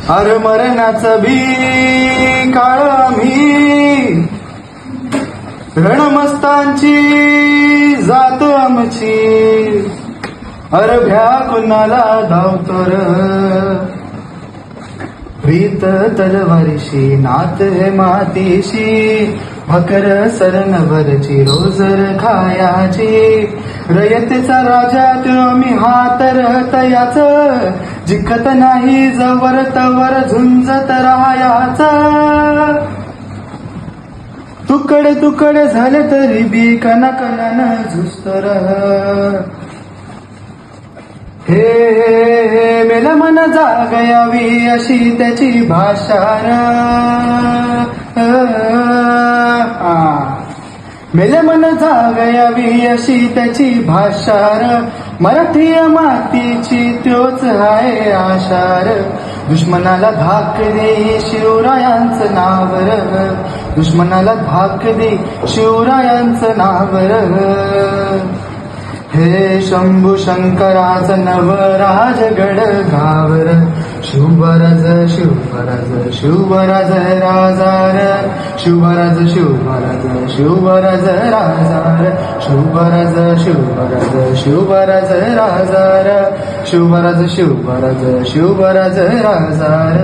अर मरणाचं बी काळ आम्ही, रणमस्तांची जात आमची, अर भ्या कुणाला धावतर, प्रीत तलवारीशी नात हे मातीशी, भकर सरनवरची रोजर खायाची, रयतेचा राजा त्यो मी हात रहतयाच, जिखत नाही जवर तवर झुंजत राहायाच, तुकडे तुकडे झाले तरी बी कणकण झुस्तर, हे हे मेला मन जाग यावी अशी त्याची भाषा मेले मन जाग यावी अशी त्याची भाषार, मराठी मातीची त्योच हाय आशार, दुश्मनाला धाक दे शिवरायांचं नावर, दुश्मनाला धाक दे शिवरायांचं नावर, हे शंभू शंकराचं नवराजगड गावर, शिवराज शिवराज शिवराज राजार, शिवराज शिवराज शिवराज राजार, शिवराज शिवराज शिवराज राजार, शिवराज शिवराज शिवराज राजार.